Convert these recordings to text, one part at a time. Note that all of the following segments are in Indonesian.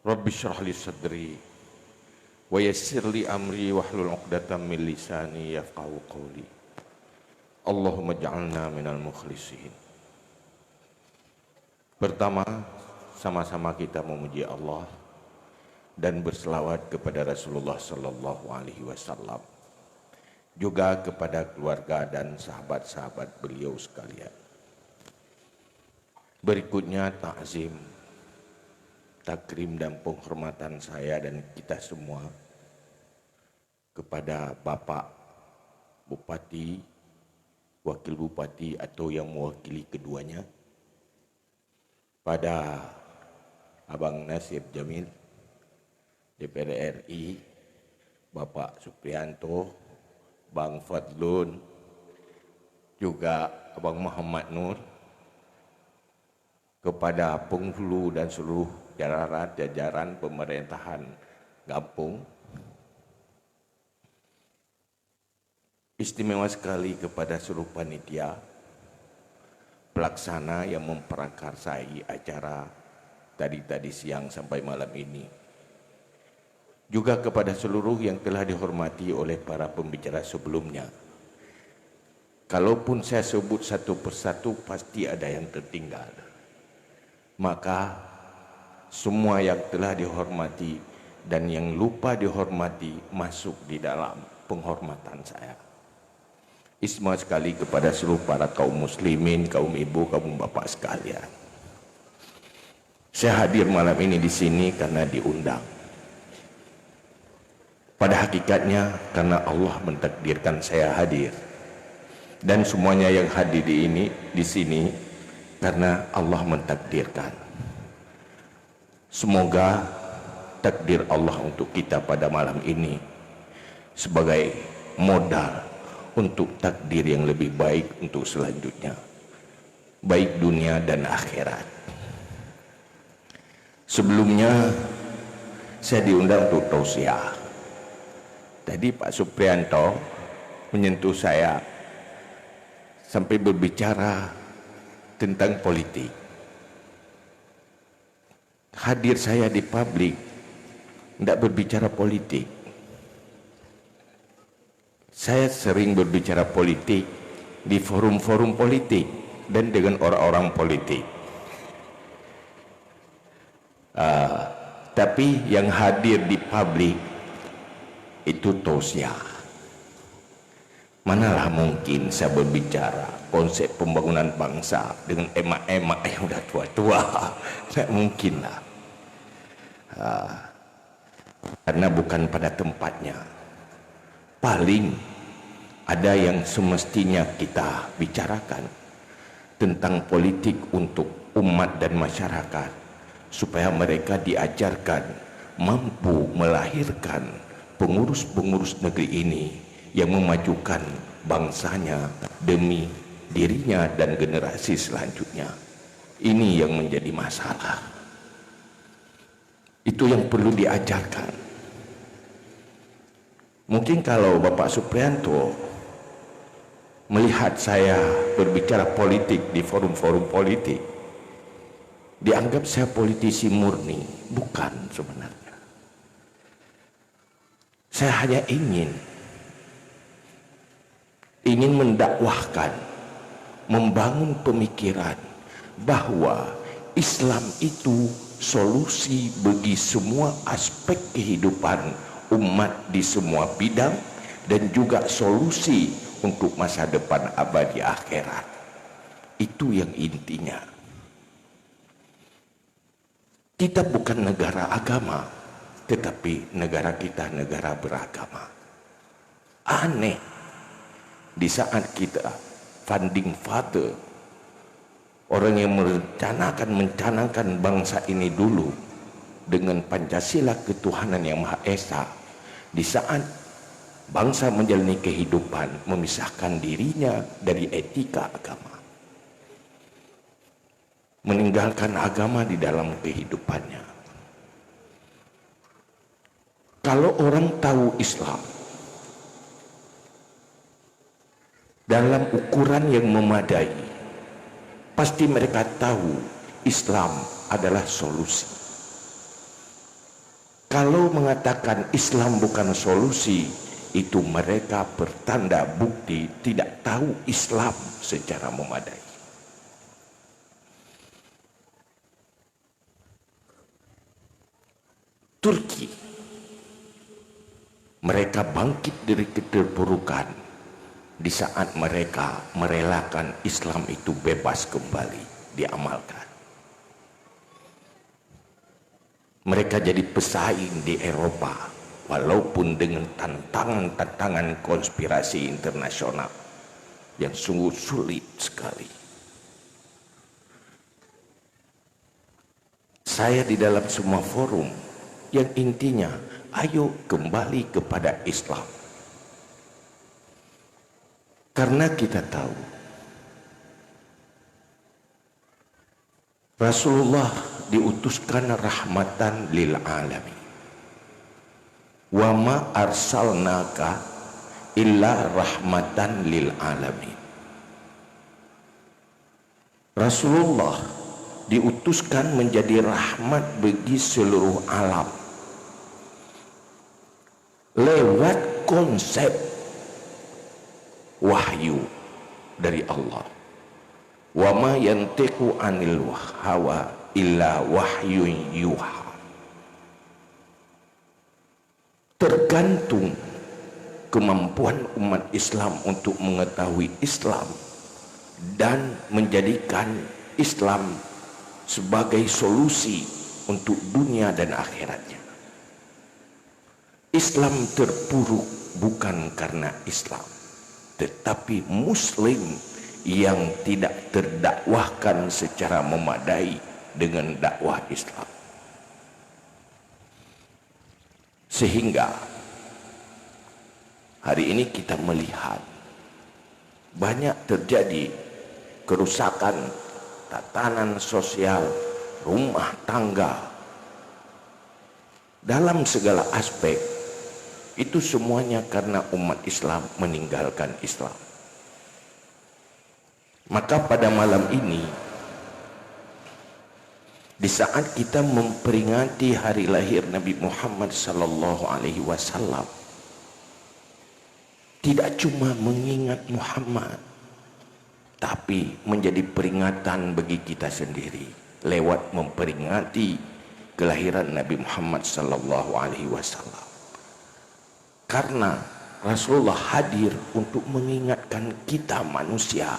Rabbi shrah li sadri wa yassir li amri wahlul 'uqdatam min lisani yafqahu qawli. Allahumma ij'alna minal mukhlisin. Pertama, sama-sama kita memuji Allah dan berselawat kepada Rasulullah sallallahu alaihi wasallam, juga kepada keluarga dan sahabat-sahabat beliau sekalian. Berikutnya takzim, takrim dan penghormatan saya dan kita semua kepada Bapak Bupati, Wakil Bupati atau yang mewakili keduanya, pada Abang Nasir Jamil, DPR RI, Bapak Supriyanto, Bang Fadlun, juga Abang Muhammad Nur, kepada penghulu dan seluruh jajaran pemerintahan Gampung. Istimewa sekali kepada seluruh panitia pelaksana yang memprakarsai acara tadi siang sampai malam ini. Juga kepada seluruh yang telah dihormati oleh para pembicara sebelumnya. Kalaupun saya sebut satu persatu pasti ada yang tertinggal. Maka semua yang telah dihormati dan yang lupa dihormati masuk di dalam penghormatan saya. Isma sekali kepada seluruh para kaum muslimin, kaum ibu, kaum bapak sekalian. Saya hadir malam ini di sini karena diundang. Pada hakikatnya karena Allah mentakdirkan saya hadir. Dan semuanya yang hadir di sini karena Allah mentakdirkan. Semoga takdir Allah untuk kita pada malam ini sebagai modal untuk takdir yang lebih baik untuk selanjutnya, baik dunia dan akhirat. Sebelumnya saya diundang untuk tausiah. Tadi Pak Supriyanto menyentuh saya sampai berbicara tentang politik. Hadir saya di publik tidak berbicara politik. Saya sering berbicara politik di forum-forum politik dan dengan orang-orang politik. Tapi yang hadir di publik itu tausiah. Manalah mungkin saya berbicara konsep pembangunan bangsa dengan emak-emak yang udah tua-tua. Tidak mungkin lah. Karena bukan pada tempatnya. Paling ada yang semestinya kita bicarakan tentang politik untuk umat dan masyarakat, supaya mereka diajarkan mampu melahirkan pengurus-pengurus negeri ini yang memajukan bangsanya demi dirinya dan generasi selanjutnya. Ini yang menjadi masalah. Itu yang perlu diajarkan. Mungkin kalau Bapak Supriyanto melihat saya berbicara politik di forum-forum politik, dianggap saya politisi murni. Bukan sebenarnya. Saya hanya ingin mendakwahkan, membangun pemikiran bahwa Islam itu solusi bagi semua aspek kehidupan umat di semua bidang, dan juga solusi untuk masa depan abadi akhirat. Itu yang intinya. Kita bukan negara agama, tetapi negara kita negara beragama. Aneh, di saat kita founding father, orang yang mencanangkan bangsa ini dulu dengan Pancasila ketuhanan yang Maha Esa, di saat bangsa menjalani kehidupan memisahkan dirinya dari etika agama, meninggalkan agama di dalam kehidupannya. Kalau orang tahu Islam dalam ukuran yang memadai, pasti mereka tahu Islam adalah solusi. Kalau mengatakan Islam bukan solusi, itu mereka pertanda bukti tidak tahu Islam secara memadai. Turki, mereka bangkit dari keterpurukan di saat mereka merelakan Islam itu bebas kembali diamalkan. Mereka jadi pesaing di Eropa, walaupun dengan tantangan-tantangan konspirasi internasional yang sungguh sulit sekali. Saya di dalam semua forum yang intinya, ayo kembali kepada Islam. Karena kita tahu Rasulullah diutuskan rahmatan lil alamin. Wa ma arsalnaka illa rahmatan lil alamin. Rasulullah diutuskan menjadi rahmat bagi seluruh alam lewat konsep wahyu dari Allah. Wa ma yantiqu anil hawa illa wahyun yuha. Tergantung kemampuan umat Islam untuk mengetahui Islam dan menjadikan Islam sebagai solusi untuk dunia dan akhiratnya. Islam terpuruk bukan karena Islam, tetapi Muslim yang tidak terdakwahkan secara memadai dengan dakwah Islam. Sehingga hari ini kita melihat banyak terjadi kerusakan tatanan sosial, rumah tangga, dalam segala aspek. Itu semuanya karena umat Islam meninggalkan Islam. Maka pada malam ini, di saat kita memperingati hari lahir Nabi Muhammad sallallahu alaihi wasallam, tidak cuma mengingat Muhammad, tapi menjadi peringatan bagi kita sendiri lewat memperingati kelahiran Nabi Muhammad sallallahu alaihi wasallam. Karena Rasulullah hadir untuk mengingatkan kita manusia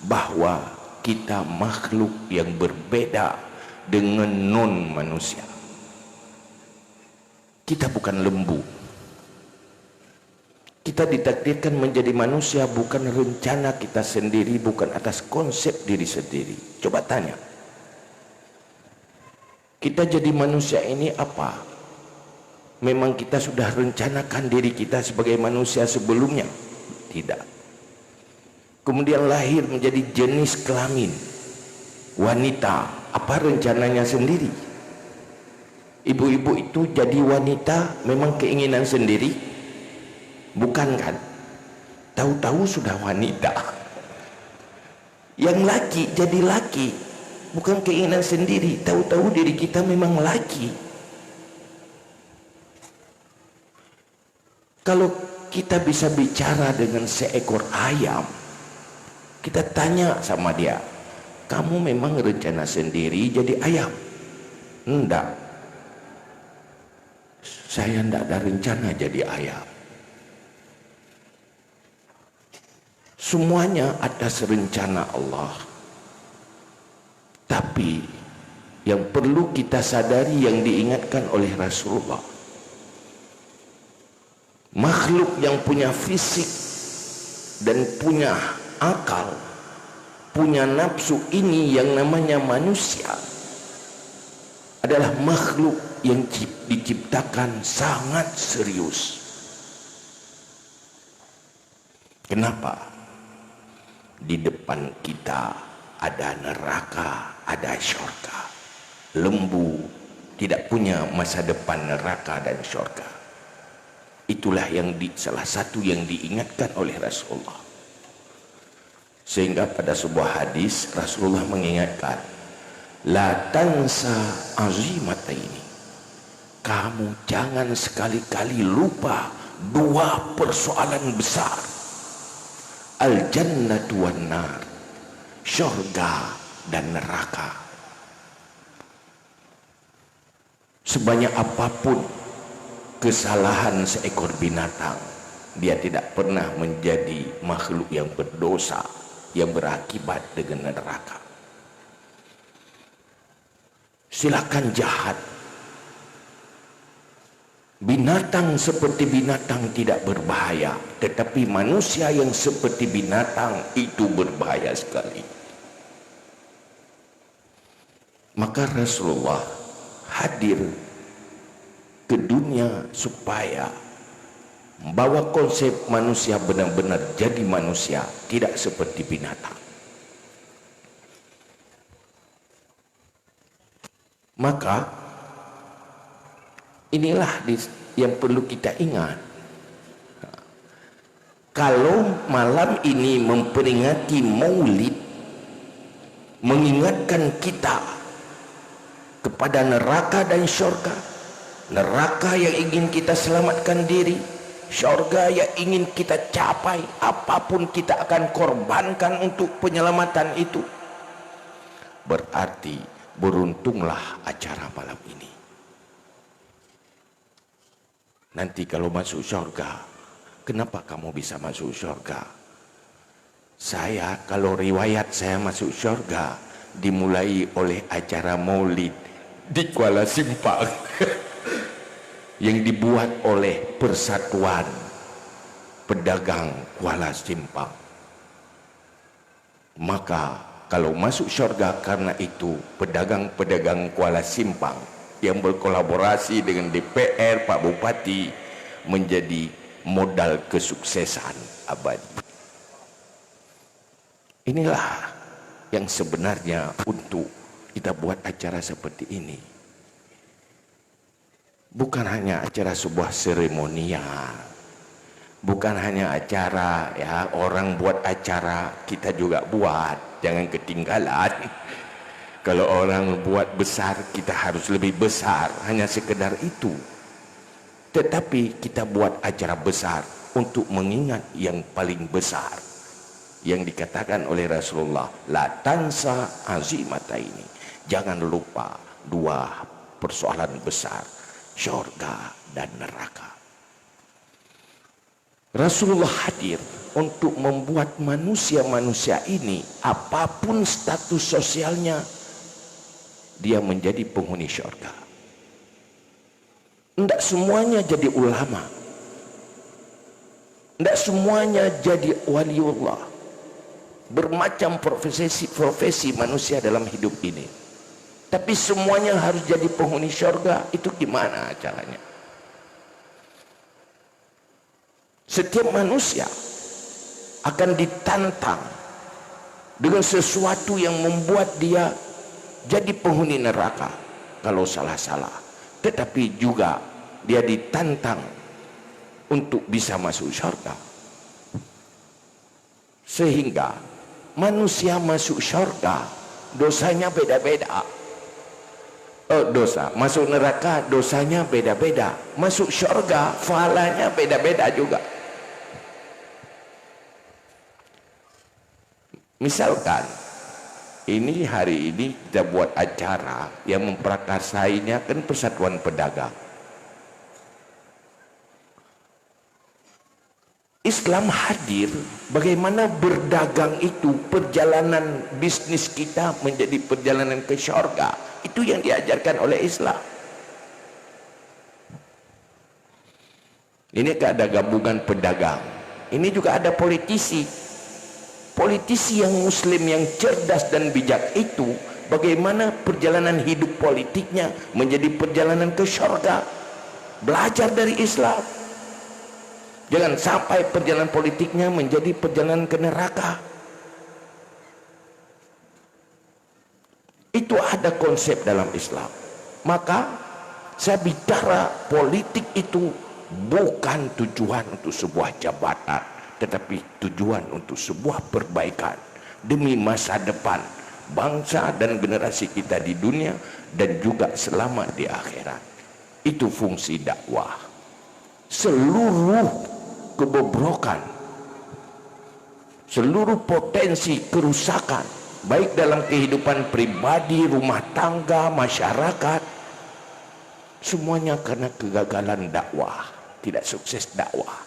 bahwa kita makhluk yang berbeda dengan non manusia. Kita bukan lembu. Kita ditakdirkan menjadi manusia bukan rencana kita sendiri, bukan atas konsep diri sendiri. Coba tanya, kita jadi manusia ini apa? Memang kita sudah rencanakan diri kita sebagai manusia sebelumnya? Tidak. Kemudian lahir menjadi jenis kelamin wanita, apa rencananya sendiri? Ibu-ibu itu jadi wanita memang keinginan sendiri? Bukan kan? Tahu-tahu sudah wanita. Yang laki jadi laki, bukan keinginan sendiri, tahu-tahu diri kita memang laki. Kalau kita bisa bicara dengan seekor ayam, kita tanya sama dia, kamu memang rencana sendiri jadi ayam? Enggak, saya enggak ada rencana jadi ayam. Semuanya atas rencana Allah. Tapi yang perlu kita sadari, yang diingatkan oleh Rasulullah, makhluk yang punya fisik dan punya akal, punya nafsu ini yang namanya manusia, adalah makhluk yang diciptakan sangat serius. Kenapa? Di depan kita ada neraka, ada syurga. Lembu tidak punya masa depan neraka dan syurga. Itulah yang salah satu yang diingatkan oleh Rasulullah. Sehingga pada sebuah hadis Rasulullah mengingatkan, la tansa azimata ini, kamu jangan sekali-kali lupa dua persoalan besar, al-jannatu wan nar, syurga dan neraka. Sebanyak apapun kesalahan seekor binatang, dia tidak pernah menjadi makhluk yang berdosa yang berakibat dengan neraka. Silakan jahat. Binatang seperti binatang tidak berbahaya, tetapi manusia yang seperti binatang itu berbahaya sekali. Maka Rasulullah hadir ke dunia supaya membawa konsep manusia benar-benar jadi manusia, tidak seperti binatang. Maka inilah yang perlu kita ingat. Kalau malam ini memperingati Maulid, mengingatkan kita kepada neraka dan syurga. Neraka yang ingin kita selamatkan diri, syurga yang ingin kita capai. Apapun kita akan korbankan untuk penyelamatan itu. Berarti beruntunglah acara malam ini. Nanti kalau masuk syurga, kenapa kamu bisa masuk syurga? Saya, kalau riwayat saya masuk syurga dimulai oleh acara Maulid di Kuala Simpang yang dibuat oleh Persatuan Pedagang Kuala Simpang. Maka kalau masuk syurga karena itu, pedagang-pedagang Kuala Simpang yang berkolaborasi dengan DPR, Pak Bupati, menjadi modal kesuksesan abadi. Inilah yang sebenarnya untuk kita buat acara seperti ini. Bukan hanya acara sebuah seremonial, bukan hanya acara ya orang buat acara kita juga buat, jangan ketinggalan. Kalau orang buat besar, kita harus lebih besar, hanya sekedar itu. Tetapi kita buat acara besar untuk mengingat yang paling besar, yang dikatakan oleh Rasulullah, la tansa azimata ini. Jangan lupa dua persoalan besar, syurga dan neraka. Rasulullah hadir untuk membuat manusia-manusia ini, apapun status sosialnya, dia menjadi penghuni syurga. Tidak semuanya jadi ulama, tidak semuanya jadi waliullah. Bermacam profesi manusia dalam hidup ini, tapi semuanya harus jadi penghuni syurga. Itu gimana caranya? Setiap manusia akan ditantang dengan sesuatu yang membuat dia jadi penghuni neraka kalau salah-salah, tetapi juga dia ditantang untuk bisa masuk syurga. Sehingga manusia masuk syurga dosanya beda-beda. Masuk neraka dosanya beda-beda. Masuk syurga pahalanya beda-beda juga. Misalkan ini hari ini kita buat acara yang memprakarsainya kan Persatuan Pedagang. Islam hadir bagaimana berdagang itu, perjalanan bisnis kita menjadi perjalanan ke syurga. Itu yang diajarkan oleh Islam. Ini ada gabungan pedagang, ini juga ada politisi. Politisi yang muslim yang cerdas dan bijak itu, bagaimana perjalanan hidup politiknya menjadi perjalanan ke syurga. Belajar dari Islam. Jangan sampai perjalanan politiknya menjadi perjalanan ke neraka. Itu ada konsep dalam Islam. Maka saya bicara politik itu bukan tujuan untuk sebuah jabatan, tetapi tujuan untuk sebuah perbaikan demi masa depan bangsa dan generasi kita di dunia dan juga selamat di akhirat. Itu fungsi dakwah. Seluruh kebobrokan, seluruh potensi kerusakan, baik dalam kehidupan pribadi, rumah tangga, masyarakat, semuanya karena kegagalan dakwah, tidak sukses dakwah.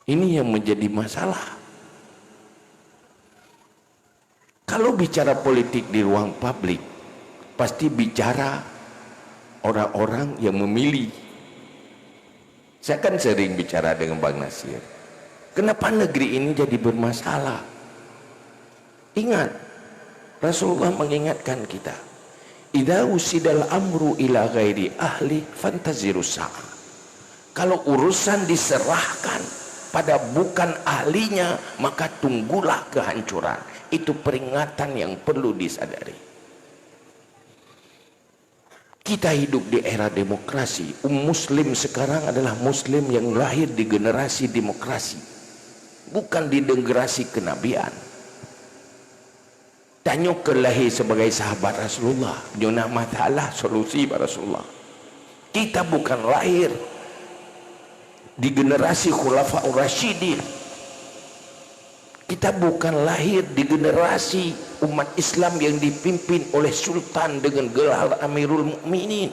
Ini yang menjadi masalah. Kalau bicara politik di ruang publik, pasti bicara orang-orang yang memilih. Saya kan sering bicara dengan Bang Nasir. Kenapa negeri ini jadi bermasalah? Ingat, Rasulullah mengingatkan kita, idza usidal amru ila ghairi ahli fantazirus sa'ah. Kalau urusan diserahkan pada bukan ahlinya, maka tunggulah kehancuran. Itu peringatan yang perlu disadari. Kita hidup di era demokrasi. Muslim sekarang adalah muslim yang lahir di generasi demokrasi, bukan di generasi kenabian. Tanya ke lahir sebagai sahabat Rasulullah, nyunah matalah solusi Rasulullah. Kita bukan lahir di generasi Khulafaur Rasyidin. Kita bukan lahir di generasi umat Islam yang dipimpin oleh Sultan dengan gelar Amirul Mukminin,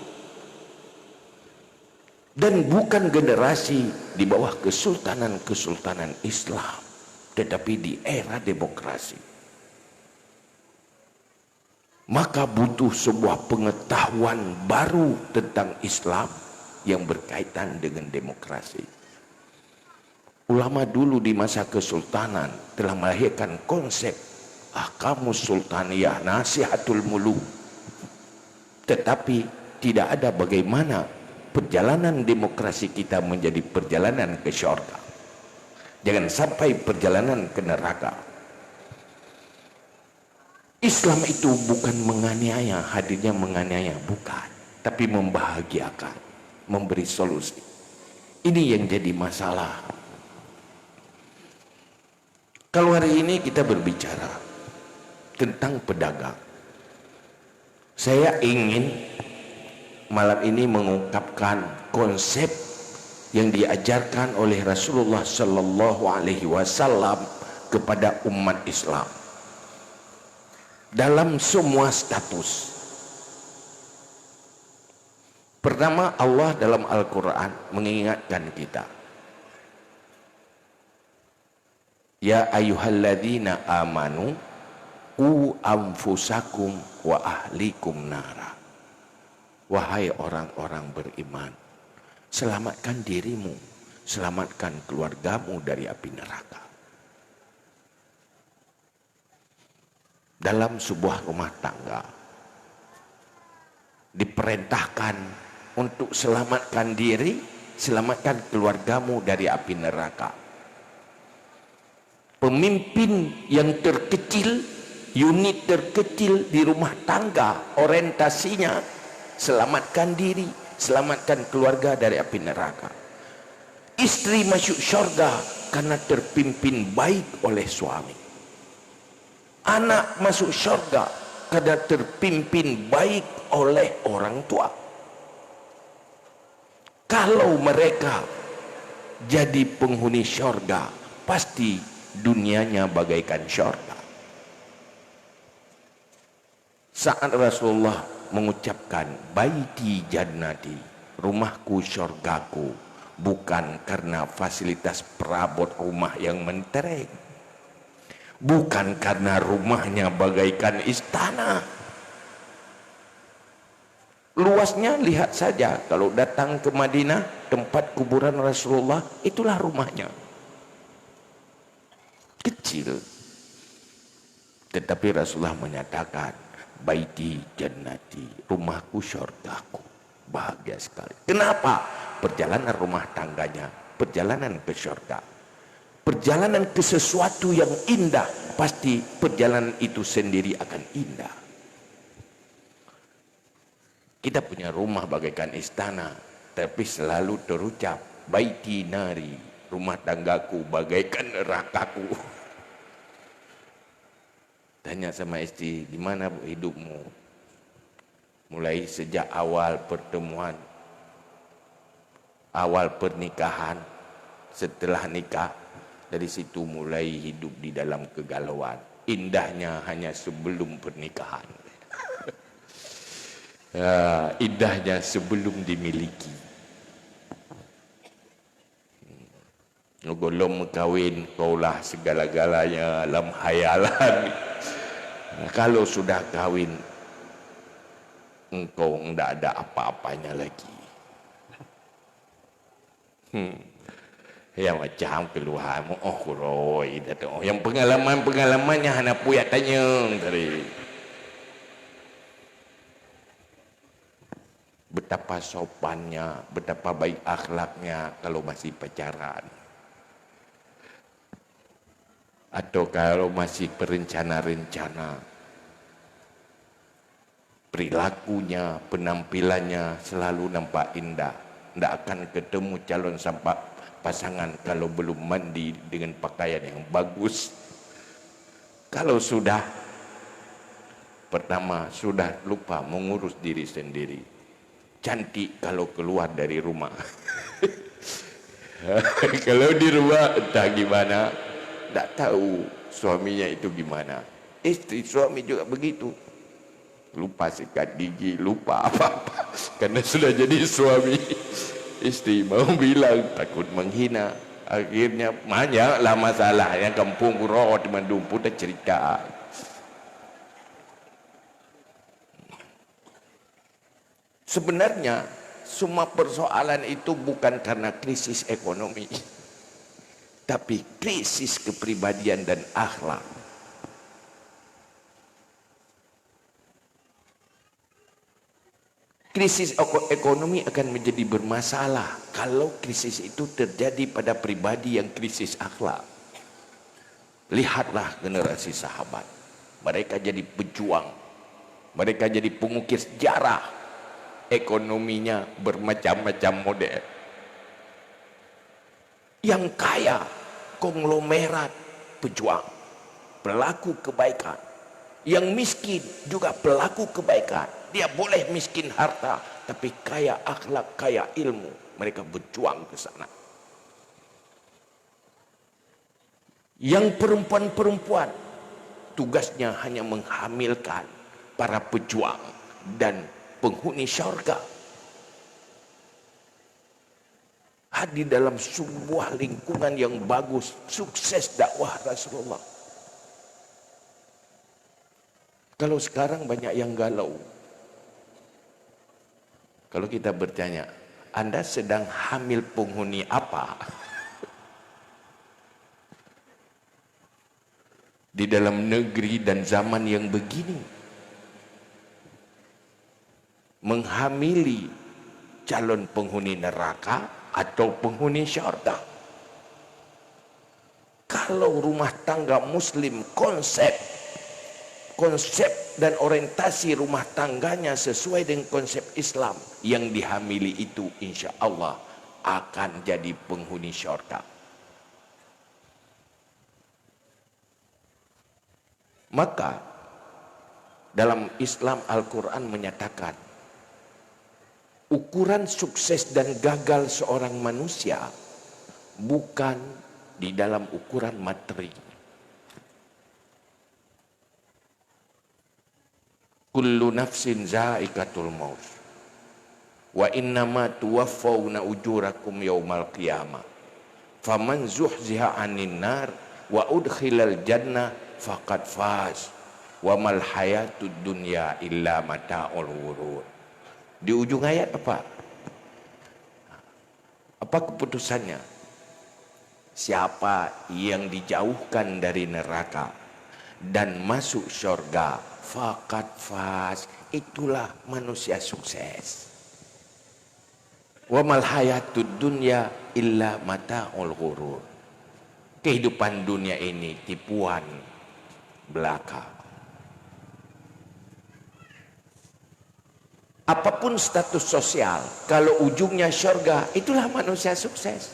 dan bukan generasi di bawah kesultanan Islam, tetapi di era demokrasi. Maka butuh sebuah pengetahuan baru tentang Islam yang berkaitan dengan demokrasi. Ulama dulu di masa kesultanan telah melahirkan konsep ahkamus sultaniyah, nasihatul muluk. Tetapi tidak ada bagaimana perjalanan demokrasi kita menjadi perjalanan ke syurga. Jangan sampai perjalanan ke neraka. Islam itu bukan menganiaya, hadirnya menganiaya, bukan. Tapi membahagiakan, memberi solusi. Ini yang jadi masalah. Kalau hari ini kita berbicara tentang pedagang, saya ingin malam ini mengungkapkan konsep yang diajarkan oleh Rasulullah Sallallahu Alaihi Wasallam kepada umat Islam dalam semua status. Pertama, Allah dalam Al-Quran mengingatkan kita, ya ayyuhalladzina amanu qu anfusakum wa ahlikum nara. Wahai orang-orang beriman, selamatkan dirimu, selamatkan keluargamu dari api neraka. Dalam sebuah rumah tangga diperintahkan untuk selamatkan diri, selamatkan keluargamu dari api neraka. Pemimpin yang terkecil, unit terkecil di rumah tangga, orientasinya selamatkan diri, selamatkan keluarga dari api neraka. Istri masuk syurga karena terpimpin baik oleh suami. Anak masuk syurga karena terpimpin baik oleh orang tua. Kalau mereka jadi penghuni syurga, pasti dunianya bagaikan syurga. Saat Rasulullah mengucapkan baiti jannati, rumahku syurgaku, bukan karena fasilitas perabot rumah yang mentereng, bukan karena rumahnya bagaikan istana. Luasnya lihat saja, kalau datang ke Madinah, tempat kuburan Rasulullah, itulah rumahnya. Kecil, tetapi Rasulullah menyatakan baiti jannati, rumahku syurgaku. Bahagia sekali. Kenapa? Perjalanan rumah tangganya, perjalanan ke syurga, perjalanan ke sesuatu yang indah, pasti perjalanan itu sendiri akan indah. Kita punya rumah bagaikan istana, tapi selalu terucap baiti nari, rumah tanggaku bagaikan nerakaku. Tanya sama istri, gimana hidupmu? Mulai sejak awal pertemuan, awal pernikahan, setelah nikah, dari situ mulai hidup di dalam kegalauan. Indahnya hanya sebelum pernikahan. Ya, indahnya sebelum dimiliki. Belum kawin, kaulah segala-galanya dalam hayalan. Kalau sudah kawin, engkau tidak ada apa-apanya lagi. Ya macam keluhanmu, oh Roy, yang pengalamannya hanya puyak tanya tadi. Betapa sopannya, betapa baik akhlaknya kalau masih pacaran. Atau kalau masih berencana-rencana, perilakunya, penampilannya selalu nampak indah. Tidak akan ketemu calon sampai pasangan kalau belum mandi dengan pakaian yang bagus. Kalau sudah, pertama sudah lupa mengurus diri sendiri. Cantik kalau keluar dari rumah. Kalau di rumah entah gimana, tak tahu suaminya itu gimana. Istri suami juga begitu. Lupa sikat gigi, lupa apa-apa. Karena sudah jadi suami. Istri mau bilang takut menghina. Akhirnya banyaklah masalah yang kampung Pura di Bandung pun dah cerita. Sebenarnya semua persoalan itu bukan karena krisis ekonomi, tapi krisis kepribadian dan akhlak. Krisis ekonomi akan menjadi bermasalah kalau krisis itu terjadi pada pribadi yang krisis akhlak. Lihatlah generasi sahabat, mereka jadi pejuang, mereka jadi pengukir sejarah. Ekonominya bermacam-macam model. Yang kaya, konglomerat, pejuang, pelaku kebaikan. Yang miskin juga pelaku kebaikan. Dia boleh miskin harta, tapi kaya akhlak, kaya ilmu. Mereka berjuang ke sana. Yang perempuan-perempuan, tugasnya hanya menghamilkan para pejuang dan penghuni syurga. Hadir dalam sebuah lingkungan yang bagus, sukses dakwah Rasulullah. Kalau sekarang banyak yang galau. Kalau kita bertanya, Anda sedang hamil penghuni apa? Di dalam negeri dan zaman yang begini, menghamili calon penghuni neraka atau penghuni syurga. Kalau rumah tangga muslim konsep dan orientasi rumah tangganya sesuai dengan konsep Islam, yang dihamili itu insya Allah akan jadi penghuni syurga. Maka dalam Islam Al-Quran menyatakan ukuran sukses dan gagal seorang manusia bukan di dalam ukuran materi. Kullu nafsin za'iqatul maut wa innama tuwaffawna ujurakum yaumal qiyamah faman zuhziha 'anil nar wa udkhilal jannah faqad faz wa mal hayatud dunya illa mata'ul ghurur. Di ujung ayat apa? Apa keputusannya? Siapa yang dijauhkan dari neraka dan masuk syurga, faqad faz, itulah manusia sukses. Wa mal hayatud dunya illa mata'ul ghurur. Kehidupan dunia ini tipuan belaka. Apapun status sosial, kalau ujungnya syurga, itulah manusia sukses.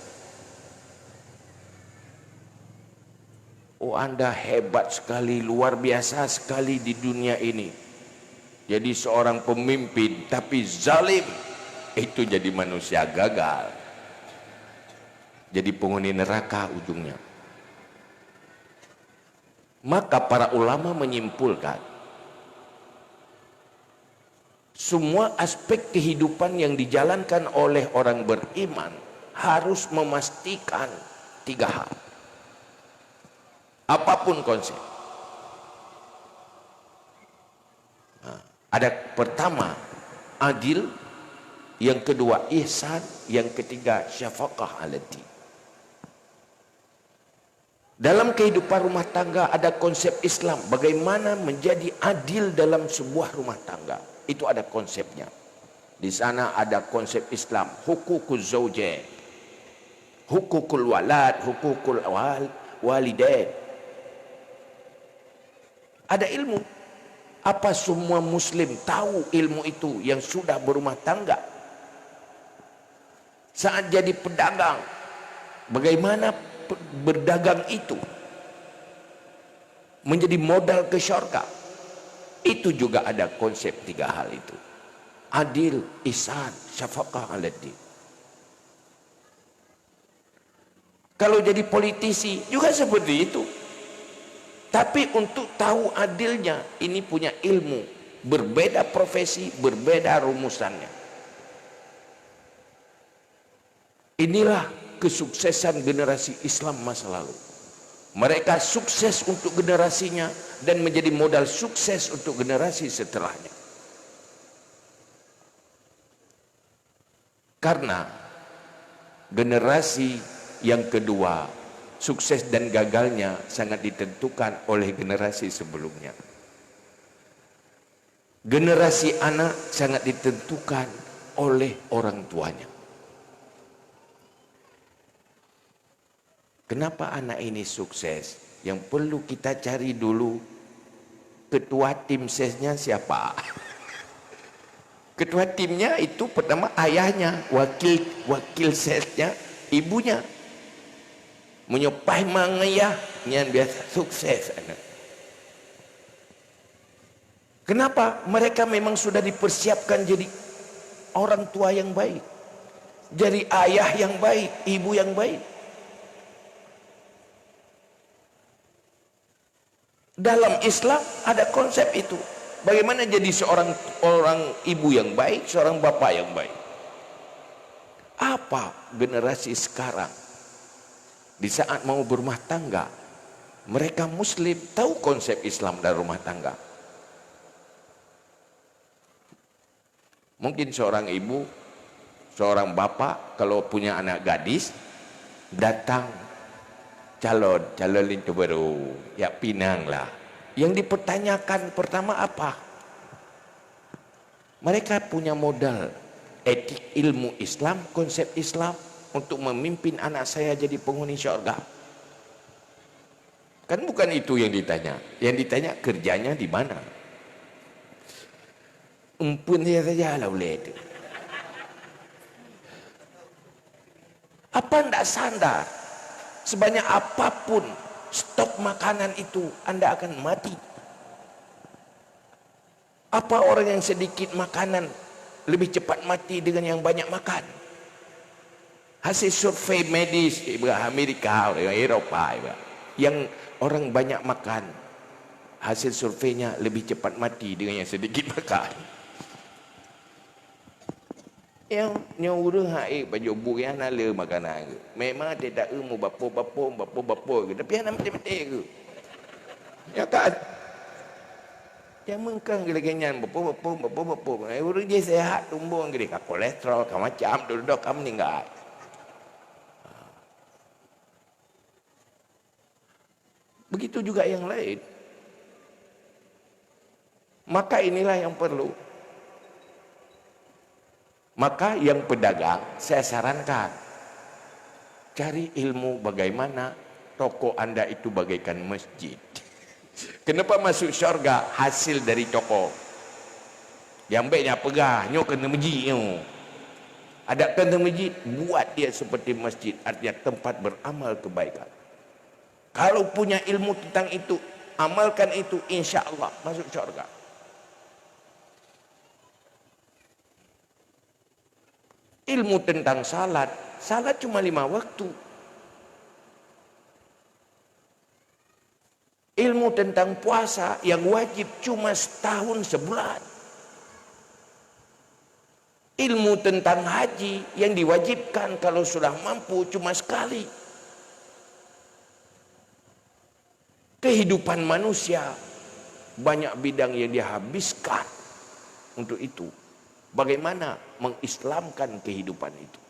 Oh, Anda hebat sekali, luar biasa sekali di dunia ini. Jadi seorang pemimpin tapi zalim, itu jadi manusia gagal, jadi penghuni neraka ujungnya. Maka para ulama menyimpulkan, semua aspek kehidupan yang dijalankan oleh orang beriman harus memastikan 3 hal. Apapun konsep. Ada pertama adil, yang kedua ihsan, yang ketiga syafaqah alati. Dalam kehidupan rumah tangga ada konsep Islam, bagaimana menjadi adil dalam sebuah rumah tangga. Itu ada konsepnya. Di sana ada konsep Islam, hukukul zaujain, hukukul walad, hukukul walidain. Ada ilmu. Apa semua muslim tahu ilmu itu yang sudah berumah tangga? Saat jadi pedagang, bagaimana berdagang itu menjadi modal ke syurga? Itu juga ada konsep 3 hal itu. Adil, ihsan, syafaqah alad-din. Kalau jadi politisi juga seperti itu. Tapi untuk tahu adilnya, ini punya ilmu. Berbeda profesi, berbeda rumusannya. Inilah kesuksesan generasi Islam masa lalu. Mereka sukses untuk generasinya dan menjadi modal sukses untuk generasi setelahnya. Karena generasi yang kedua, sukses dan gagalnya sangat ditentukan oleh generasi sebelumnya. Generasi anak sangat ditentukan oleh orang tuanya. Kenapa anak ini sukses? Yang perlu kita cari dulu, ketua tim sesnya siapa? Ketua timnya itu pertama ayahnya, wakil sesnya ibunya. Menyepai mangayah yang biasa sukses anak. Kenapa? Mereka memang sudah dipersiapkan jadi orang tua yang baik, jadi ayah yang baik, ibu yang baik. Dalam Islam ada konsep itu. Bagaimana jadi seorang ibu yang baik, seorang bapak yang baik. Apa generasi sekarang di saat mau berumah tangga, mereka muslim tahu konsep Islam dan rumah tangga. Mungkin seorang ibu, seorang bapak kalau punya anak gadis, datang calon itu baru, ya pinang lah. Yang dipertanyakan pertama apa? Mereka punya modal etik ilmu Islam, konsep Islam untuk memimpin anak saya jadi penghuni syurga. Kan bukan itu yang ditanya. Yang ditanya kerjanya di mana. Umpun dia saja lah boleh itu. Apa anda sadar? Sebanyak apapun stok makanan itu, anda akan mati. Apa orang yang sedikit makanan lebih cepat mati dengan yang banyak makan? Hasil survei medis Amerika, Eropa, yang orang banyak makan, hasil surveinya lebih cepat mati dengan yang sedikit makan. Yang nyuruh baju buah nala makanan ke. Memang tidak ilmu bapo ke, tapi anak mati ke. Ya kan? Yang mengkang gila genyan bapo. Orang dia sehat tumbung gila kolesterol ka macam duduk kamu meninggal. Begitu juga yang lain. Maka inilah yang perlu. Maka yang pedagang saya sarankan, cari ilmu bagaimana toko anda itu bagaikan masjid. Kenapa masuk syurga? Hasil dari toko. Yang baiknya pegah, nyo kena masjid nyo. Ada kena masjid, buat dia seperti masjid, artinya tempat beramal kebaikan. Kalau punya ilmu tentang itu, amalkan itu, insya Allah masuk syurga. Ilmu tentang salat, salat cuma 5 waktu. Ilmu tentang puasa yang wajib cuma setahun sebulan. Ilmu tentang haji yang diwajibkan kalau sudah mampu cuma sekali. Kehidupan manusia banyak bidang yang dihabiskan untuk itu. Bagaimana mengislamkan kehidupan itu?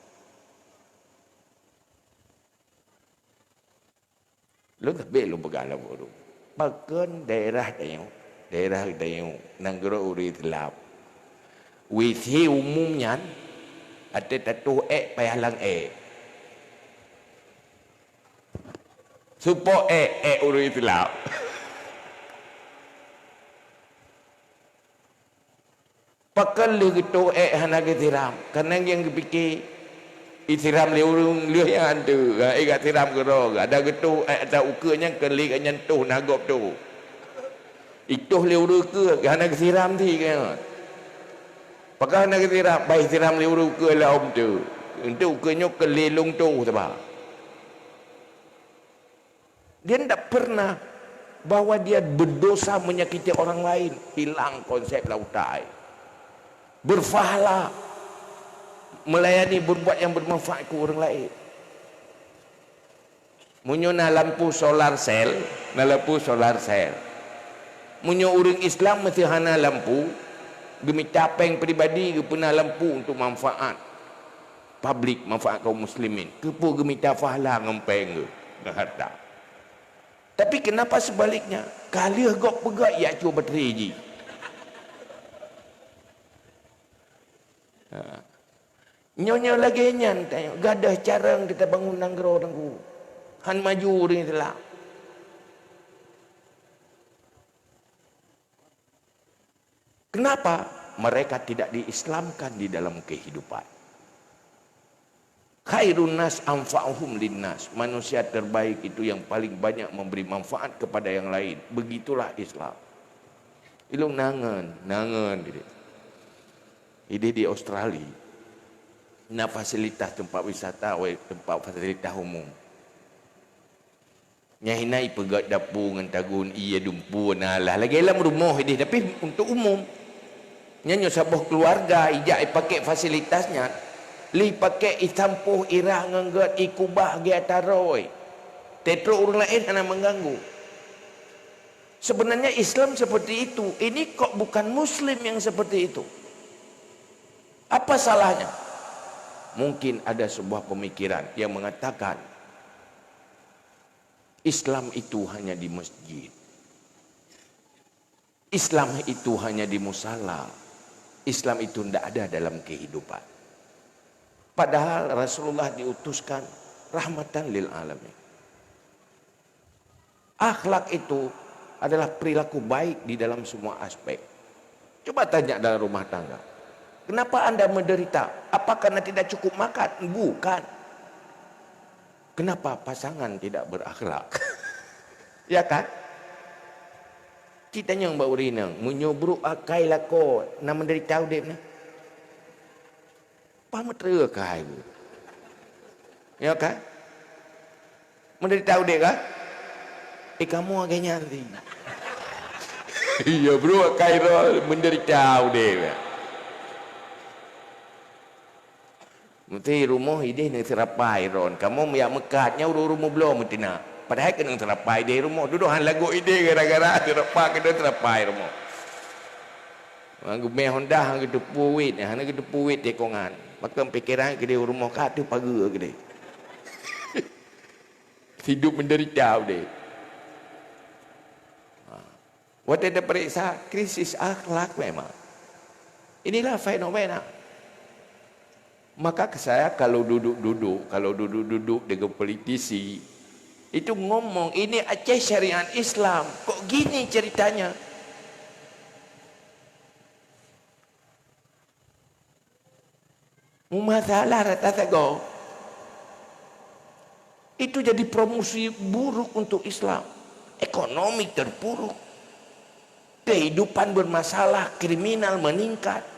Lu tapi lu begalau dulu. Bahkan daerah daerah negara uri telap. Withi umumnya ada tatu payalang Supo uri telap. Pakal lu gitu hana ketiram. Karena yang dipikir itiram liurung liu yang ada. Ikat tiram gerong. Ada gitu ada ukanya kelik nyentuh nagop tu. Itu liurung ke hana ketiram ti kan. Pakal hana ketiram baik tiram liurung ke laum tu. Untuk ukanya kelilung tu sebab. Dia tidak pernah bahwa dia berdosa menyakiti orang lain. Hilang konsep lautai. Berfahala melayani, berbuat yang bermanfaat ke orang lain. Munyo na lampu solar cell, munyo orang Islam mesti hana lampu, gemi capeng pribadi ke puna lampu untuk manfaat publik, manfaat kaum muslimin. Kepo gemi fahala ngempeng ke harta. Tapi kenapa sebaliknya? Kali gok pegak ya cuba berteji. Nyonya lagi nyantai, gadah carang kita bangun nanggro nanggu. Han maju ring telah. Kenapa mereka tidak diislamkan di dalam kehidupan? Khairun nas anfa'uhum linnas. Manusia terbaik itu yang paling banyak memberi manfaat kepada yang lain. Begitulah Islam. Ilung nangan gitu. Ini di Australia. Nah fasilitas tempat wisata, tempat fasilitas umum. Nyahinai pegat dapur dengan tagun iya dumpu nalah. Lagi dalam rumah ini, tapi untuk umum. Nyanyo sabuh keluarga ijak pakai fasilitasnya. Li pakai itampuh irah nganggat ikubah giataroi. Tetro orang lain hanya mengganggu. Sebenarnya Islam seperti itu. Ini kok bukan Muslim yang seperti itu. Apa salahnya? Mungkin ada sebuah pemikiran yang mengatakan Islam itu hanya di masjid. Islam itu hanya di musala. Islam itu tidak ada dalam kehidupan. Padahal Rasulullah diutuskan rahmatan lil alamin. Akhlak itu adalah perilaku baik di dalam semua aspek. Coba tanya dalam rumah tangga. Kenapa Anda menderita? Apa karena tidak cukup makan? Bukan. Kenapa pasangan tidak berakhlak? Ya kan? Kita yang bau rinang, menyobruk akai lako, nak menderita udip ni. Apa metera kai? Ya kan? Menderita udip kan? Kamu agaknya nanti. Iya bro, akai menderita udip. Mesti rumah ide nak terapai ron. Kamu yang mekatnya rumah belum mesti nak. Padahal kena terapai di rumah. Duduhan lagu ide gara-gara terapai kena terapai rumah. Anggu meh Honda anggu depu wit, anggu depu wit dekongan. Maka pikiran ke dia rumah kat tu pagar ke dia. Hidup menderita dia. Waktu ada periksa krisis akhlak memang. Inilah fenomena. Maka saya kalau duduk dengan politisi itu ngomong ini Aceh syariat Islam, kok gini ceritanya? Masalah rata go. Itu jadi promosi buruk untuk Islam. Ekonomi terpuruk. Kehidupan bermasalah, kriminal meningkat.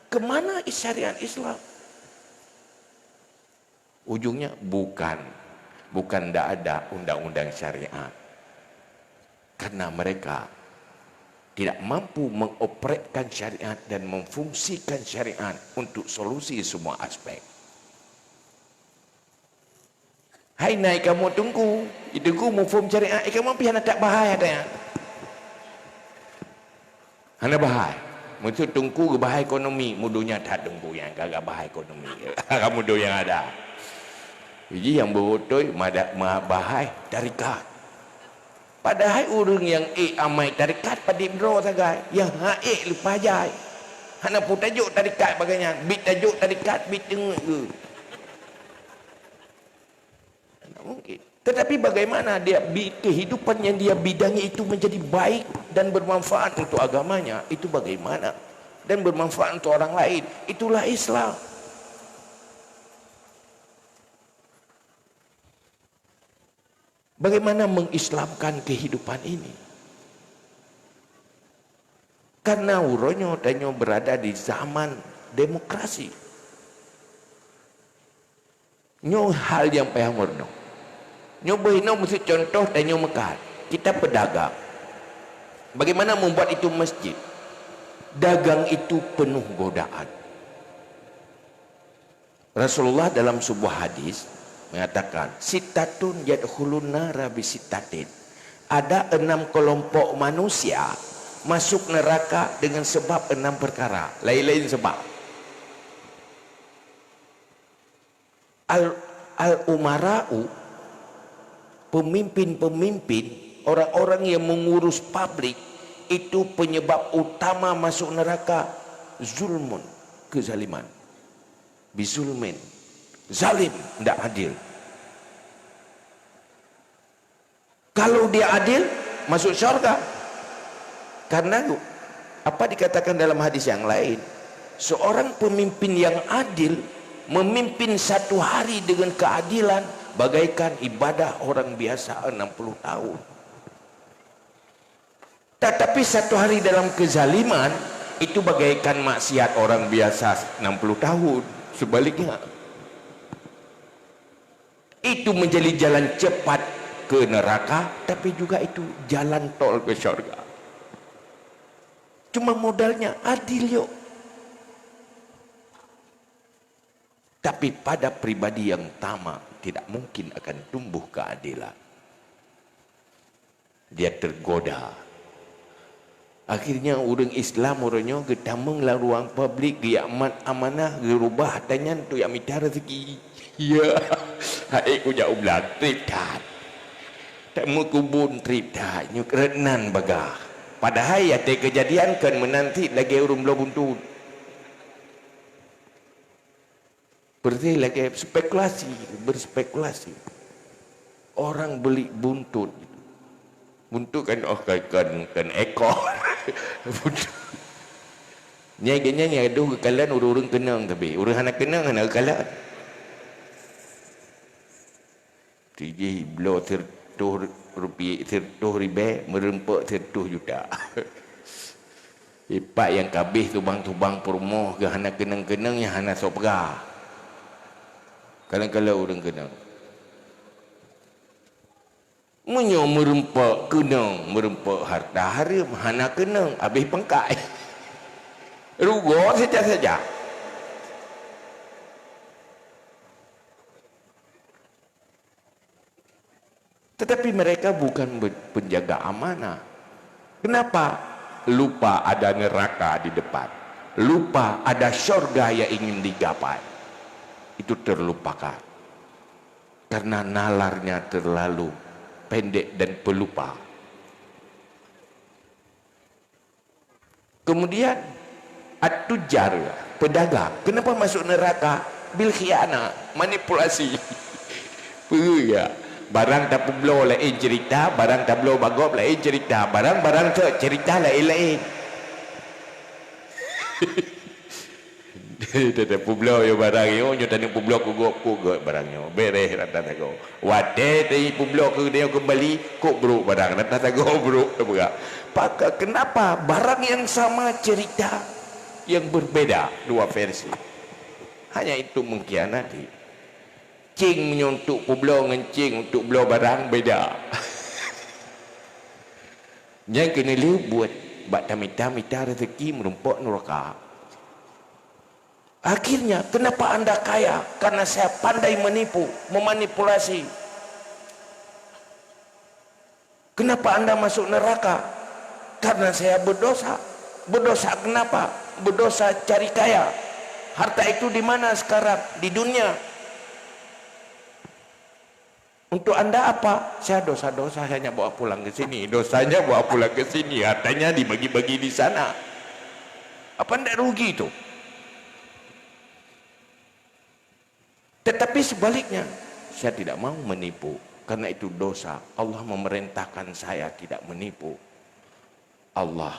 Kemana syariat Islam? Ujungnya bukan tidak ada undang-undang syariat. Karena mereka tidak mampu mengoperatkan syariat dan memfungsikan syariat untuk solusi semua aspek. Hai naik kamu tunggu, itunggu mufum syariat, kamu pian tak bahaya dah. Hana bahaya. Maksud tunggu ke bahaya ekonomi, mudunya tak tunggu yang kagak bahaya ekonomi. Kamu do yang ada. Jadi yang berotoi bahaya tarikat. Padahal orang yang amai tarikat pada bro sagai, yang haik lupa jai. Hana pun tajuk tarikat bagainya, bit tajuk tarikat bit tengok ke. Tak mungkin. Tetapi bagaimana dia kehidupan yang dia bidangi itu menjadi baik dan bermanfaat untuk agamanya, itu bagaimana? Dan bermanfaat untuk orang lain, itulah Islam. Bagaimana mengislamkan kehidupan ini? Karena uronyo danyo berada di zaman demokrasi. Nyo hal yang payah murno. Nyo behino mesti contoh danyo mekat. Kita pedagang. Bagaimana membuat itu masjid? Dagang itu penuh godaan. Rasulullah dalam sebuah hadis mengatakan, sitatun yadkhulun nara bisitatin. Ada 6 kelompok manusia masuk neraka dengan sebab 6 perkara. Lain-lain sebab. Al-umara'u, pemimpin-pemimpin, orang-orang yang mengurus publik, itu penyebab utama masuk neraka. Zulmun, kezaliman. Bizulmin, zalim, tidak adil. Kalau dia adil, masuk syurga. Karena apa dikatakan dalam hadis yang lain, seorang pemimpin yang adil memimpin satu hari dengan keadilan bagaikan ibadah orang biasa 60 tahun. Tetapi satu hari dalam kezaliman itu bagaikan maksiat orang biasa 60 tahun. Sebaliknya, itu menjadi jalan cepat ke neraka, tapi juga itu jalan tol ke syurga. Cuma modalnya adil yuk. Tapi pada pribadi yang tamak tidak mungkin akan tumbuh keadilan. Dia tergoda. Akhirnya orang Islam orangnya getamenglah ruang publik, dia amanah gerubah tanya tu yang minta rezeki. Ya, hai ku jauh belah trip tat. Tak mau kubun trip tat, nyuk renan bagah. Padahal ya te kejadian kan menanti lagi urung belum buntut. Berarti lagi berspekulasi. Orang beli buntut. Buntut kan kan ekor. Buntut. Nyai aduh kekalan urung kenang tapi urang anak kenang anak kekalan. Tiji blo tertuh rupiah tertuh ribe merempak tertuh juta. Ipak yang kabih tubang-tubang permoh ke hana kenang-kenang yang hana sopga. Kadang-kadang orang kenang. Menyo merempak kenang, merempak harta haram, hana kenang, habis pengkai. Rugo saja-saja. Tetapi mereka bukan penjaga amanah. Kenapa? Lupa ada neraka di depan. Lupa ada syurga yang ingin digapai. Itu terlupakan. Karena nalarnya terlalu pendek dan pelupa. Kemudian at-tujar, pedagang. Kenapa masuk neraka? Bil khiana, manipulasi. Ya. Barang tak peblo lain cerita, barang tak peblo bagop lain cerita, barang-barang tu cerita lain-lain. Tidak peblo yo barang yo, nyo tadi peblo kugop barangnya, beres rata tago. Wate tadi peblo ke dia kembali, kok bro barang rata tago bro, tak Maka kenapa barang yang sama cerita yang berbeda dua versi? Hanya itu mengkhianati. Cing menyuntuk publo dengan cing untuk belo barang beda. Yang kena buat bak tamita-mita rezeki merumpok neraka. Akhirnya kenapa anda kaya? Karena saya pandai menipu, memanipulasi. Kenapa anda masuk neraka? Karena saya berdosa. Berdosa kenapa? Berdosa cari kaya. Harta itu di mana sekarang? Di dunia. Untuk anda apa? Saya dosa-dosa hanya bawa pulang ke sini. Dosanya bawa pulang ke sini. Hartanya dibagi-bagi di sana. Apa anda rugi itu? Tetapi sebaliknya, saya tidak mau menipu. Karena itu dosa. Allah memerintahkan saya tidak menipu. Allah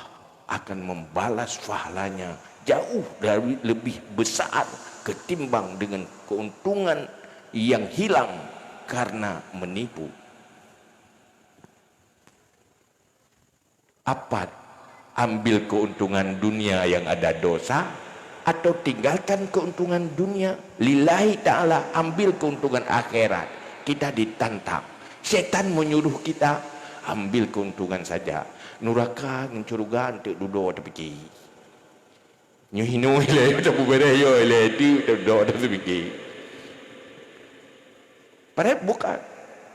akan membalas pahalanya jauh dari lebih besar ketimbang dengan keuntungan yang hilang karena menipu. Apa? Ambil keuntungan dunia yang ada dosa, atau tinggalkan keuntungan dunia lillahi ta'ala, ambil keuntungan akhirat. Kita ditantang, setan menyuruh kita ambil keuntungan saja. Nuraka mencurigaan untuk duduk terpikir nyuhinu ile tak bubarayo ile itu duduk terpikir. Padahal bukan,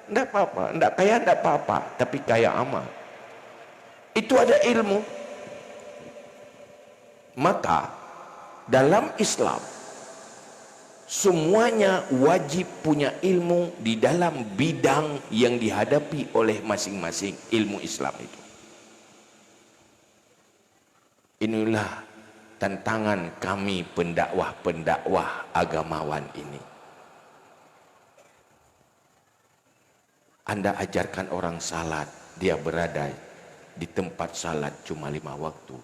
tidak apa-apa, tidak kaya tidak apa-apa, tapi kaya amal. Itu ada ilmu. Maka dalam Islam semuanya wajib punya ilmu di dalam bidang yang dihadapi oleh masing-masing ilmu Islam itu. Inilah tantangan kami pendakwah-pendakwah agamawan ini. Anda ajarkan orang salat, dia berada di tempat salat cuma 5 waktu.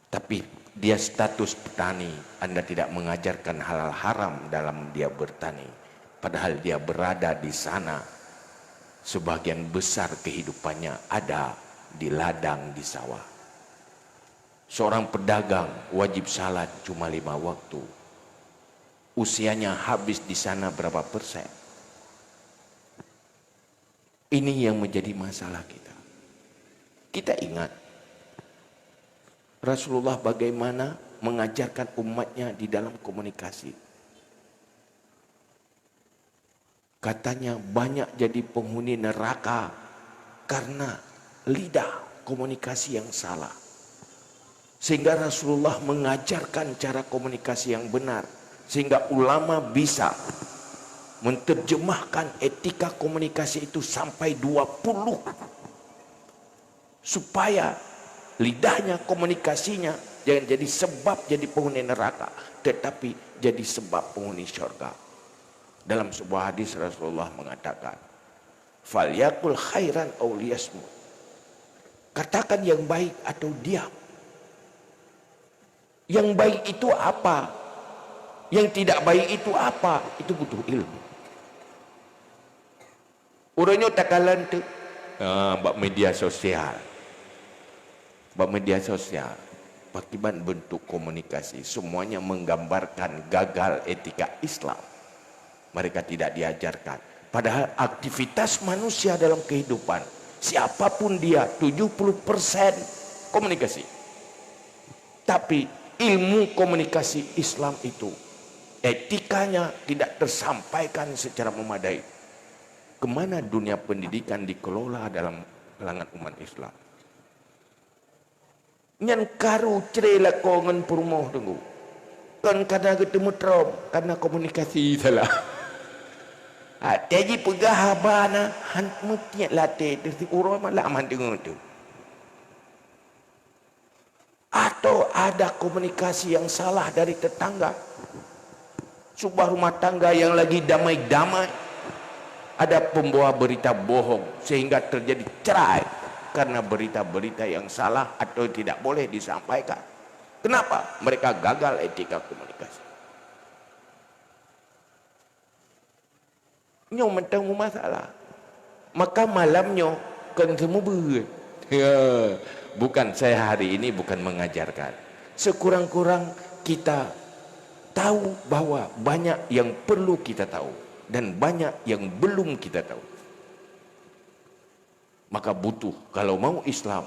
Tapi dia status petani, Anda tidak mengajarkan halal haram dalam dia bertani. Padahal dia berada di sana, sebagian besar kehidupannya ada di ladang, di sawah. Seorang pedagang wajib salat cuma 5 waktu. Usianya habis di sana berapa persen? Ini yang menjadi masalah kita. Kita ingat Rasulullah bagaimana mengajarkan umatnya di dalam komunikasi. Katanya banyak jadi penghuni neraka karena lidah komunikasi yang salah. Sehingga Rasulullah mengajarkan cara komunikasi yang benar. Sehingga ulama bisa menerjemahkan etika komunikasi itu sampai 20. Supaya lidahnya, komunikasinya jangan jadi sebab jadi penghuni neraka, tetapi jadi sebab penghuni syurga. Dalam sebuah hadis Rasulullah mengatakan, "Falyakul khairan aw liyasmut." Katakan yang baik atau diam. Yang baik itu apa? Yang tidak baik itu apa? Itu butuh ilmu. Urangnya takalan tu, bak media sosial. Bak media sosial, akibat bentuk komunikasi, semuanya menggambarkan gagal etika Islam. Mereka tidak diajarkan. Padahal aktivitas manusia dalam kehidupan, siapapun dia, 70% komunikasi. Tapi ilmu komunikasi Islam itu, etikanya tidak tersampaikan secara memadai. Kemana dunia pendidikan dikelola dalam kalangan umat Islam? Nyan karu cerela kongen purmoh tunggu. Kan karena ketemu Trump, karena komunikasi salah. Jadi pegah habana han mutiak latih dari urang malah aman tengok tu. Atau ada komunikasi yang salah dari tetangga. Sebuah rumah tangga yang lagi damai-damai, ada pembawa berita bohong sehingga terjadi cerai karena berita-berita yang salah atau tidak boleh disampaikan. Kenapa? Mereka gagal etika komunikasi. Nyo mentang masalah. Maka malamnya kan semua ber. Ya, bukan saya hari ini bukan mengajarkan. Sekurang-kurang kita tahu bahwa banyak yang perlu kita tahu. dan banyak yang belum kita tahu. Maka butuh, kalau mau Islam,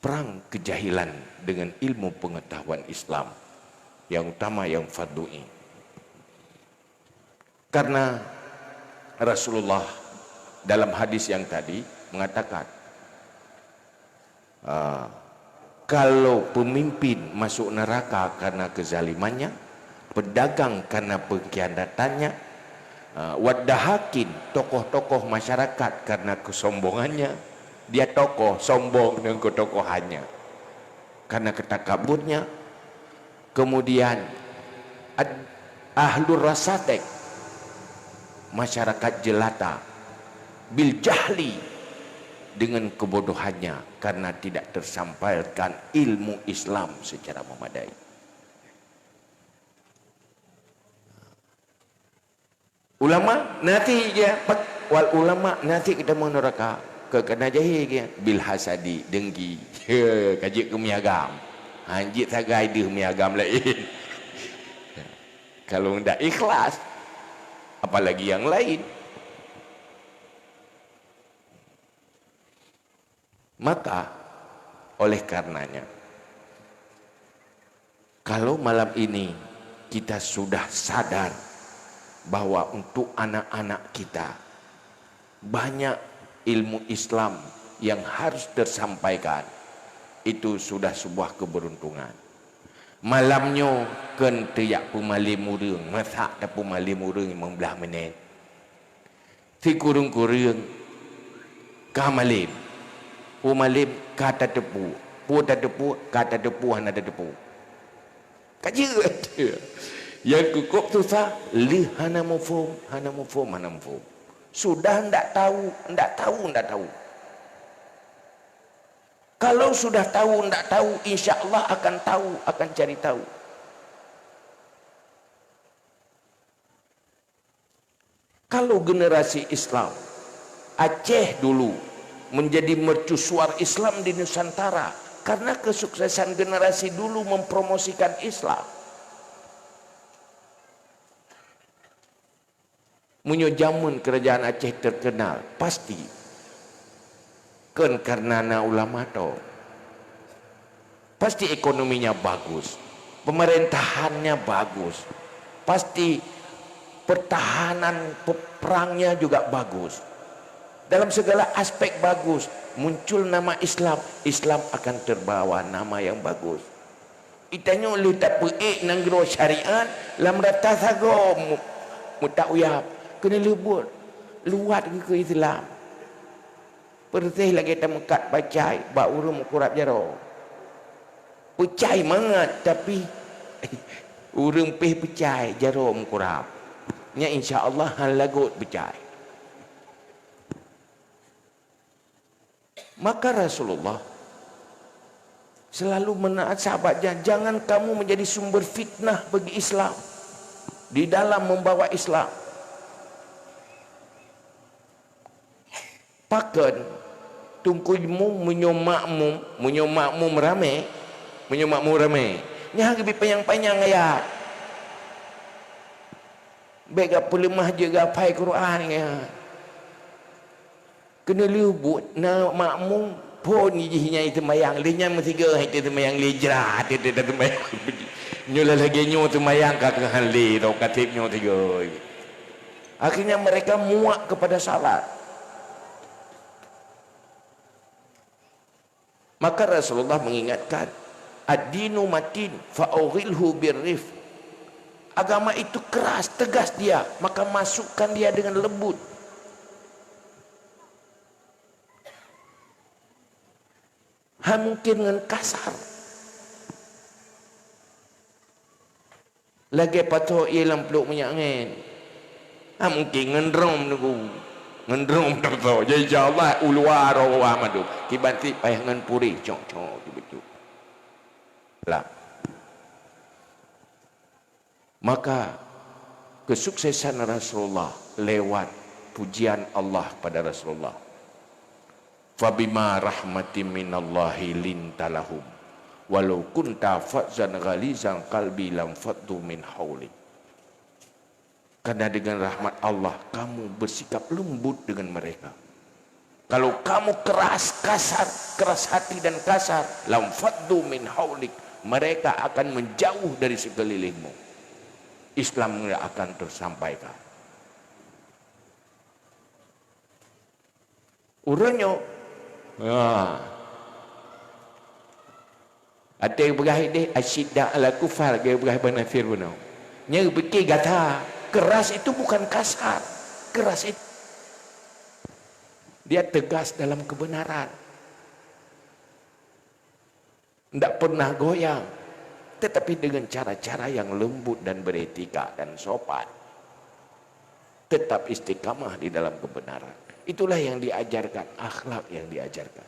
perang kejahilan dengan ilmu pengetahuan Islam, yang utama yang fardu'i. Karena Rasulullah dalam hadis yang tadi mengatakan, kalau pemimpin masuk neraka karena kezalimannya, pedagang karena pengkhianatannya, wadahakin, tokoh-tokoh masyarakat karena kesombongannya, dia tokoh sombong dengan ketokohannya karena ketakaburnya. Kemudian ahlur rasatek, masyarakat jelata, bil jahli, dengan kebodohannya karena tidak tersampaikan ilmu Islam secara memadai. Ulama nanti dia wal ulama nanti kita mau neraka ke kena jahil dia bil hasadi, dengki, kaji kemiagam, anjit tagai dia miagam lain. Kalau tidak ikhlas, apalagi yang lain. Maka oleh karenanya, kalau malam ini kita sudah sadar bahwa untuk anak-anak kita banyak ilmu Islam yang harus tersampaikan, itu sudah sebuah keberuntungan. Malamnya kan tiap pemalim urang masak tak pemalim urang 15 minit. Si kurung-kurung kamalim pumalim kata tepu, puta tepu kata tepu hana tepu. Kaji yang kukup tu sah li hana mufum hana mufum. Sudah ndak tahu. Kalau sudah tahu ndak tahu, insya Allah akan tahu, akan cari tahu. Kalau generasi Islam, Aceh dulu menjadi mercusuar Islam di Nusantara karena kesuksesan generasi dulu mempromosikan Islam. Munyojamun kerajaan Aceh terkenal pasti kan karena ulama to, pasti ekonominya bagus, pemerintahannya bagus, pasti pertahanan perangnya juga bagus. Dalam segala aspek bagus, muncul nama Islam, Islam akan terbawa nama yang bagus. Itanya lu tak peik nanggro syariat, lam rata sago mutauyab, kena lebut, luat ke Islam. Pertih lagi kita mekat bacai, bak urung kurap jaro. Pecai mangat, tapi urung peh pecai, jaro kurap. Nya insya Allah hal lagut pecai. Maka Rasulullah selalu menaat sahabatnya, jangan kamu menjadi sumber fitnah bagi Islam di dalam membawa Islam. Pakan tungkumu menyomakmu ramai, nyah lebih panjang ayat. Bega pelemah juga pai Quran ya. Kena lubut na makmum pun jihinya itu mayang linya mestiga itu mayang lijrah itu mayang nyula lagi nyu tu mayang ka hanli do katipnya tiga. Akhirnya mereka muak kepada salat. Maka Rasulullah mengingatkan, ad-dinu matin fa'ughilhu birrif. Agama itu keras, tegas dia, maka masukkan dia dengan lembut. Mungkin dengan kasar. Lagi patut ialah peluk minyak angin. Mungkin ngendrom nunggu. Ngendrom tertawa. Jadi Allah uluar wa madu. Kibanti payah ngan puri. Cok betul. Lah. Maka kesuksesan Rasulullah lewat pujian Allah pada Rasulullah. Fabima rahmatin minallahi lintalahum walau kunta fadzan ghalizan qalbi lam faddu min hauli. Karena dengan rahmat Allah, kamu bersikap lembut dengan mereka. Kalau kamu keras, kasar, keras hati dan kasar, lam faddu min haulik, mereka akan menjauh dari sekelilingmu. Islam tidak akan tersampaikan. Urunyo, ada yang berahid deh, asyidda ala kufar, dia berahid banafir punau. Nya bekir gata, keras itu bukan kasar, keras itu dia tegas dalam kebenaran, tidak pernah goyang, tetapi dengan cara-cara yang lembut dan beretika dan sopan, tetap istiqamah di dalam kebenaran. Itulah yang diajarkan, akhlak yang diajarkan.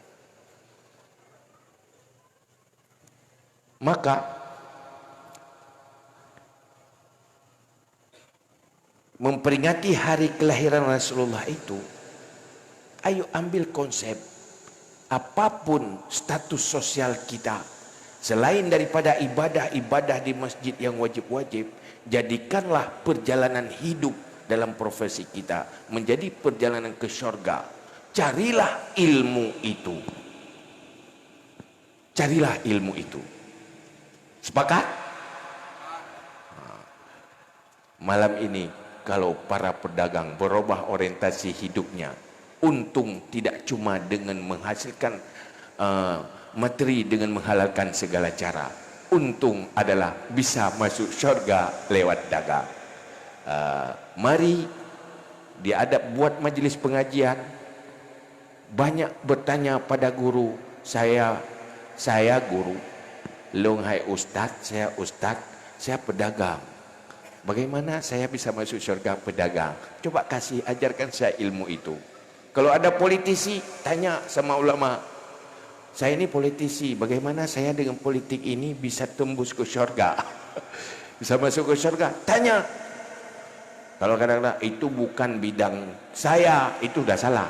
Maka memperingati hari kelahiran Rasulullah itu, ayo ambil konsep apapun status sosial kita, selain daripada ibadah-ibadah di masjid yang wajib-wajib, jadikanlah perjalanan hidup dalam profesi kita menjadi perjalanan ke syurga. Carilah ilmu itu. Carilah ilmu itu. Sepakat? Malam ini kalau para pedagang berubah orientasi hidupnya, untung tidak cuma dengan menghasilkan materi dengan menghalalkan segala cara. Untung adalah bisa masuk syurga lewat dagang. Mari diadap buat majlis pengajian, banyak bertanya pada guru. Saya guru, long hai ustaz, saya pedagang. Bagaimana saya bisa masuk syurga pedagang? Coba kasih, ajarkan saya ilmu itu. Kalau ada politisi, tanya sama ulama, saya ini politisi, bagaimana saya dengan politik ini bisa tembus ke syurga? Bisa masuk ke syurga? Tanya. Kalau kadang-kadang itu bukan bidang saya, itu dah salah.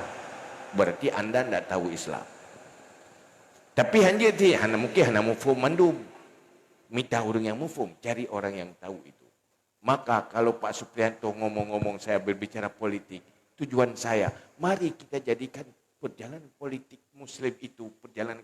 Berarti anda tidak tahu Islam. Tapi hanya mungkin mufhum mandum. Minta orang yang mufhum, cari orang yang tahu itu. Maka kalau Pak Supriyanto ngomong-ngomong saya berbicara politik, tujuan saya, mari kita jadikan perjalanan politik Muslim itu perjalanan